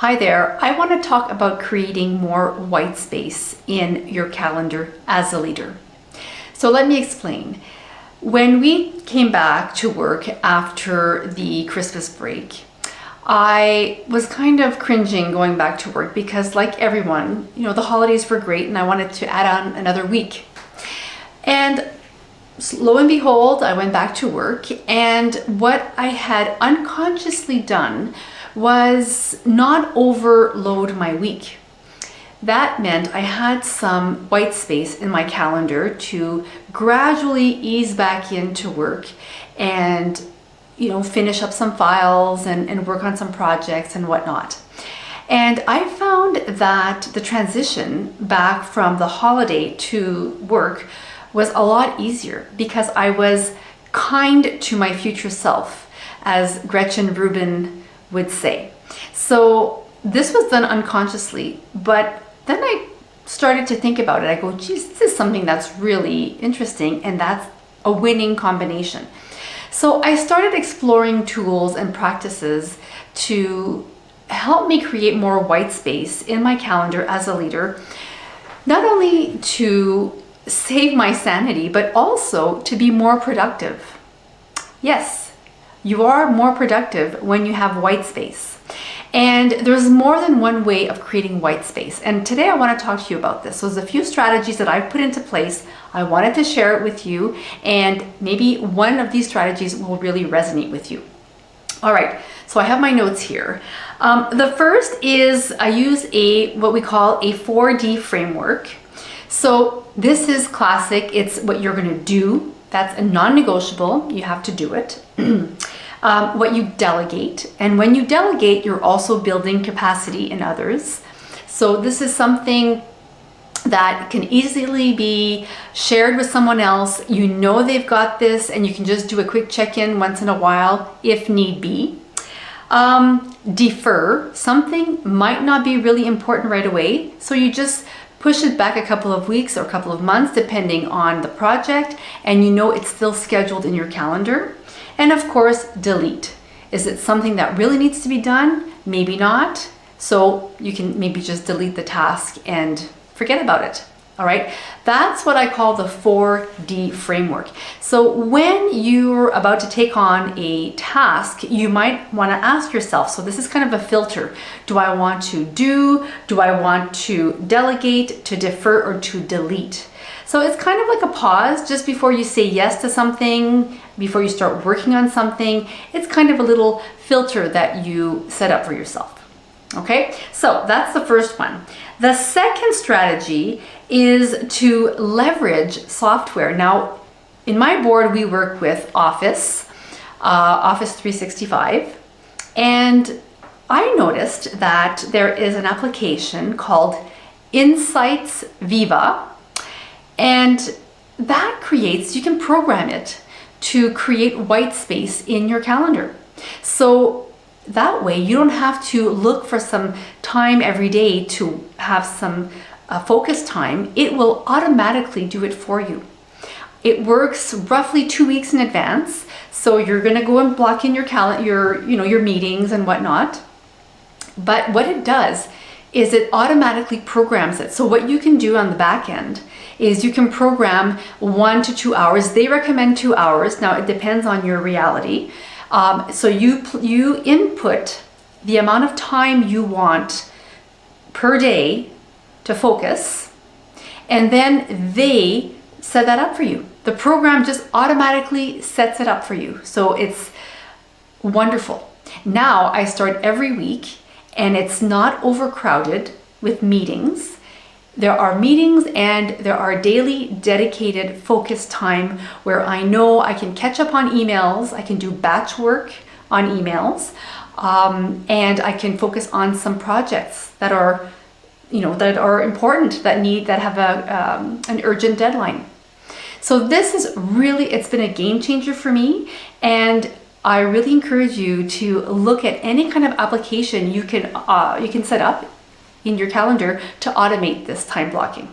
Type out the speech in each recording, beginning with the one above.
Hi there. I want to talk about creating more white space in your calendar as a leader. So let me explain. When we came back to work after the Christmas break, I was kind of cringing going back to work because, like everyone, the holidays were great and I wanted to add on another week. And lo and behold, I went back to work, and what I had unconsciously done was not overload my week. That meant I had some white space in my calendar to gradually ease back into work and finish up some files and work on some projects and whatnot. And I found that the transition back from the holiday to work was a lot easier because I was kind to my future self, as Gretchen Rubin would say. So this was done unconsciously, but then I started to think about it. I go, geez, this is something that's really interesting, and that's a winning combination. So I started exploring tools and practices to help me create more white space in my calendar as a leader, not only to save my sanity, but also to be more productive. Yes, you are more productive when you have white space. And there's more than one way of creating white space. And today I want to talk to you about this. So there's a few strategies that I've put into place. I wanted to share it with you, and maybe one of these strategies will really resonate with you. All right, so I have my notes here. The first is I use what we call a 4D framework. So this is classic. It's what you're going to do. That's a non-negotiable. You have to do it. What you delegate. And when you delegate, you're also building capacity in others. So this is something that can easily be shared with someone else. You know they've got this, and you can just do a quick check-in once in a while if need be. Defer. Something might not be really important right away, so you just push it back a couple of weeks or a couple of months depending on the project, and it's still scheduled in your calendar. And of course, delete. Is it something that really needs to be done? Maybe not. So you can maybe just delete the task and forget about it. All right. That's what I call the 4D framework. So when you're about to take on a task, you might want to ask yourself, so this is kind of a filter. Do I want to do? Do I want to delegate, to defer, or to delete? So it's kind of like a pause just before you say yes to something, before you start working on something. It's kind of a little filter that you set up for yourself. Okay, so that's the first one. The second strategy is to leverage software. Now, in my board, we work with Office 365, and I noticed that there is an application called Insights Viva, and that you can program it to create white space in your calendar. So that way you don't have to look for some time every day to have some focus time. It will automatically do it for you. It works roughly 2 weeks in advance. So you're going to go and block in your calendar, your meetings and whatnot. But what it does is it automatically programs it. So what you can do on the back end is you can program 1 to 2 hours. They recommend 2 hours. Now it depends on your reality. So you input the amount of time you want per day to focus, and then they set that up for you. The program just automatically sets it up for you. So it's wonderful. Now I start every week, and it's not overcrowded with meetings. There are meetings and there are daily dedicated focus time where I know I can catch up on emails, I can do batch work on emails, and I can focus on some projects that are, that are important, that have an urgent deadline. So this is really, it's been a game changer for me, and I really encourage you to look at any kind of application you can set up in your calendar to automate this time blocking.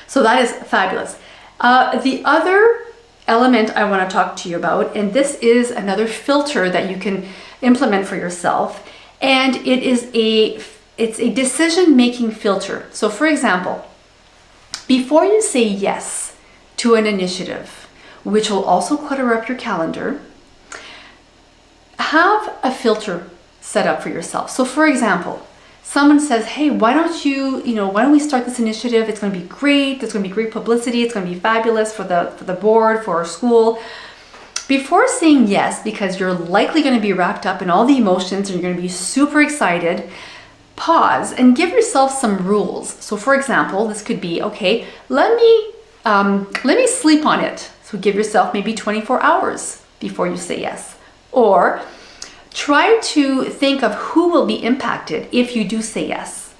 So that is fabulous. The other element I want to talk to you about, and this is another filter that you can implement for yourself, And it's a decision-making filter. So for example, before you say yes to an initiative, which will also clutter up your calendar, have a filter set up for yourself. So for example, someone says, hey, why don't we start this initiative? It's going to be great. There's going to be great publicity. It's going to be fabulous for the board, for our school. Before saying yes, because you're likely going to be wrapped up in all the emotions and you're going to be super excited, pause and give yourself some rules. So for example, this could be, okay, let me sleep on it. So give yourself maybe 24 hours before you say yes. Or try to think of who will be impacted if you do say yes.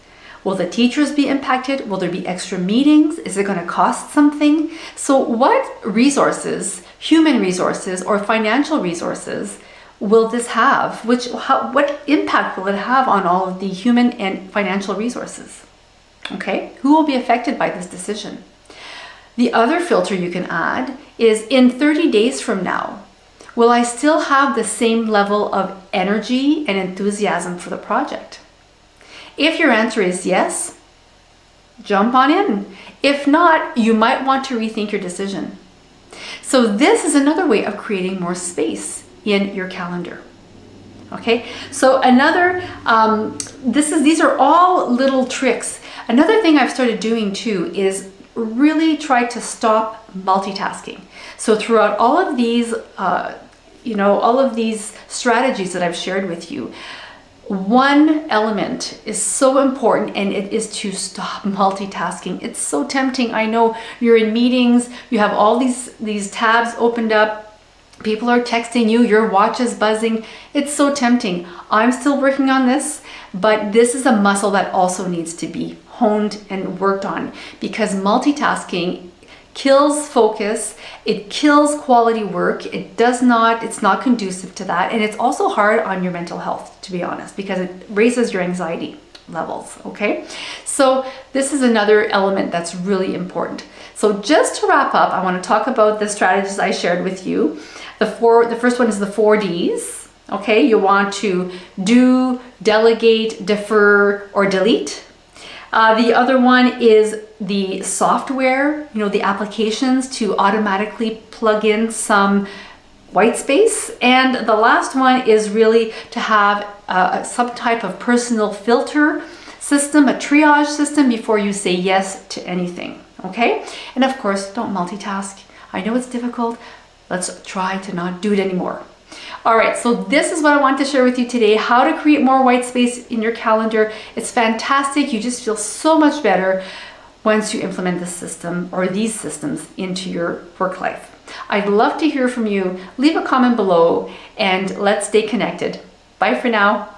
Will the teachers be impacted? Will there be extra meetings? Is it going to cost something? So what resources, human resources or financial resources, will this have? What impact will it have on all of the human and financial resources? Okay, who will be affected by this decision? The other filter you can add is, in 30 days from now, will I still have the same level of energy and enthusiasm for the project? If your answer is yes, jump on in. If not, you might want to rethink your decision. So this is another way of creating more space in your calendar. Okay, so these are all little tricks. Another thing I've started doing too is really try to stop multitasking. So throughout all of these strategies that I've shared with you, one element is so important, and it is to stop multitasking. It's so tempting. I know you're in meetings, you have all these tabs opened up, people are texting you, your watch is buzzing. It's so tempting. I'm still working on this, but this is a muscle that also needs to be honed and worked on, because multitasking kills focus, it kills quality work, it's not conducive to that, and it's also hard on your mental health, to be honest, because it raises your anxiety levels, okay? So this is another element that's really important. So just to wrap up, I want to talk about the strategies I shared with you. The first one is the 4 Ds, okay? You want to do, delegate, defer, or delete. The other one is the software, the applications to automatically plug in some white space. And the last one is really to have some type of personal filter system, a triage system before you say yes to anything, okay? And of course, don't multitask. I know it's difficult. Let's try to not do it anymore. All right, so this is what I want to share with you today, how to create more white space in your calendar. It's fantastic. You just feel so much better once you implement this system or these systems into your work life. I'd love to hear from you. Leave a comment below and let's stay connected. Bye for now.